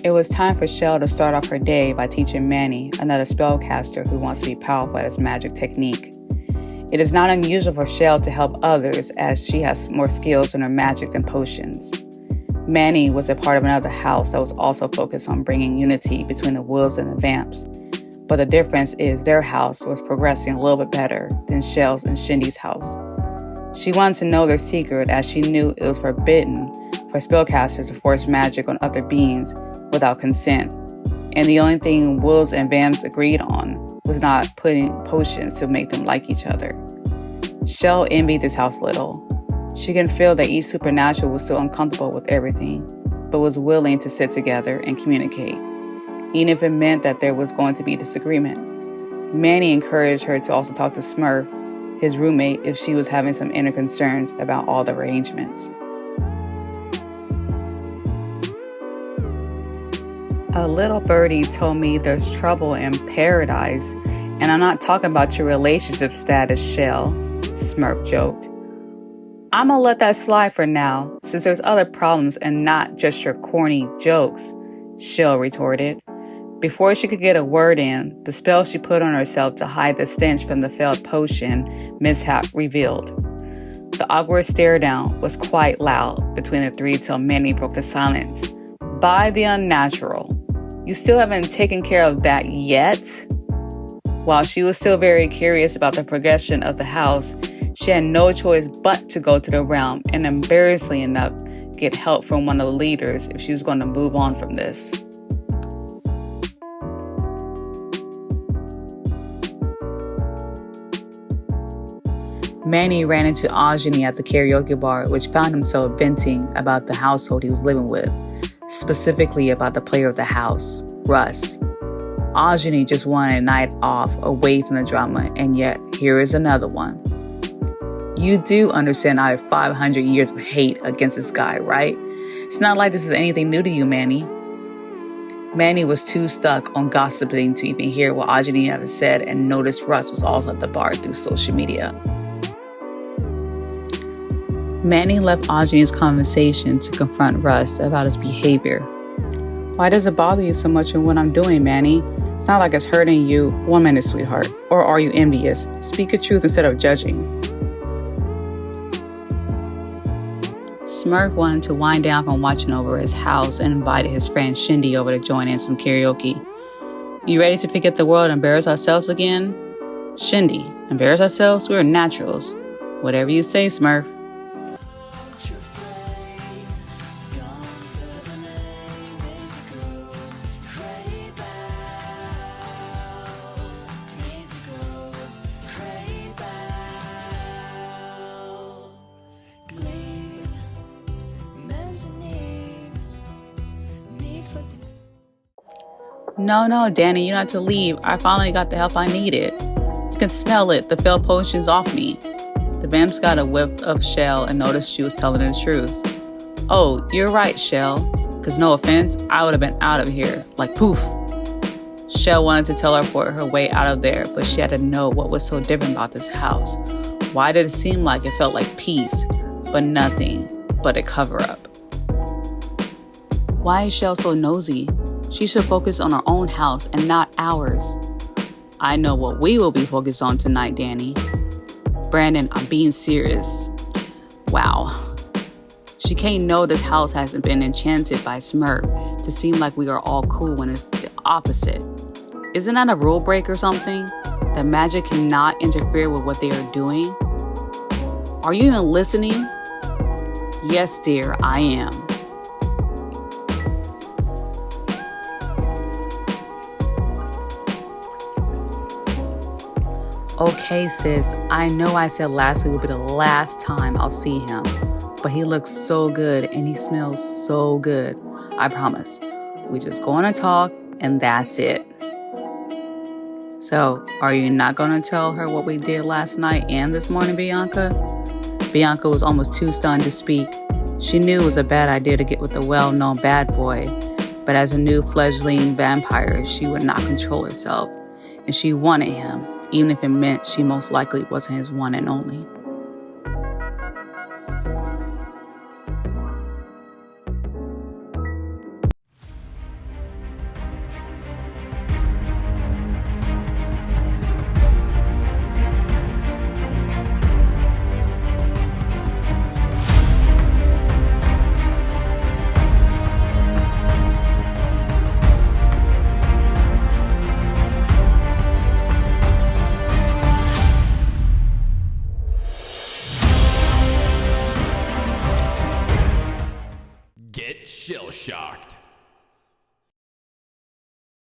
It was time for Chelle to start off her day by teaching Manny, another spellcaster who wants to be powerful at his magic technique. It is not unusual for Chelle to help others as she has more skills in her magic than potions. Manny was a part of another house that was also focused on bringing unity between the wolves and the vamps. But the difference is their house was progressing a little bit better than Chelle's and Shende's house. She wanted to know their secret as she knew it was forbidden for spellcasters to force magic on other beings without consent. And the only thing wolves and vamps agreed on was not putting potions to make them like each other. Chelle envied this house little. She can feel that each supernatural was still uncomfortable with everything, but was willing to sit together and communicate, even if it meant that there was going to be disagreement. Manny encouraged her to also talk to Smurf, his roommate, if she was having some inner concerns about all the arrangements. A little birdie told me there's trouble in paradise, and I'm not talking about your relationship status, Chelle, Smurf joked. I'm gonna let that slide for now, since there's other problems and not just your corny jokes, Chelle retorted. Before she could get a word in, the spell she put on herself to hide the stench from the failed potion mishap revealed. The awkward stare down was quite loud between the three till Manny broke the silence. By the unnatural. You still haven't taken care of that yet? While she was still very curious about the progression of the house, she had no choice but to go to the realm and, embarrassingly enough, get help from one of the leaders if she was going to move on from this. Manny ran into Adjoni at the karaoke bar, which found himself venting about the household he was living with, specifically about the player of the house, Russ. Adjoni just wanted a night off away from the drama, and yet here is another one. You do understand I have 500 years of hate against this guy, right? It's not like this is anything new to you, Manny. Manny was too stuck on gossiping to even hear what Adjoni had said and noticed Russ was also at the bar through social media. Manny left Adjoni's conversation to confront Russ about his behavior. Why does it bother you so much in what I'm doing, Manny? It's not like it's hurting you 1 minute, sweetheart. Or are you envious? Speak the truth instead of judging. Smurf wanted to wind down from watching over his house and invited his friend Shende over to join in some karaoke. You ready to forget the world and embarrass ourselves again? Shende, embarrass ourselves? We're naturals. Whatever you say, Smurf. No, Dani, you're not to leave. I finally got the help I needed. You can smell it. The failed potion's off me. The vamps got a whiff of Chelle and noticed she was telling the truth. Oh, you're right, Chelle. Because no offense, I would have been out of here. Like poof. Chelle wanted to teleport her way out of there, but she had to know what was so different about this house. Why did it seem like it felt like peace, but nothing but a cover-up? Why is Chelle so nosy? She should focus on her own house and not ours. I know what we will be focused on tonight, Dani. Brandon, I'm being serious. Wow. She can't know this house hasn't been enchanted by Smurf to seem like we are all cool when it's the opposite. Isn't that a rule break or something? That magic cannot interfere with what they are doing? Are you even listening? Yes, dear, I am. Okay, sis, I know I said last week will be the last time I'll see him, but he looks so good and he smells so good. I promise. We just going to talk and that's it. So, are you not going to tell her what we did last night and this morning, Bianca? Bianca was almost too stunned to speak. She knew it was a bad idea to get with the well-known bad boy, but as a new fledgling vampire, she would not control herself, and she wanted him, even if it meant she most likely wasn't his one and only.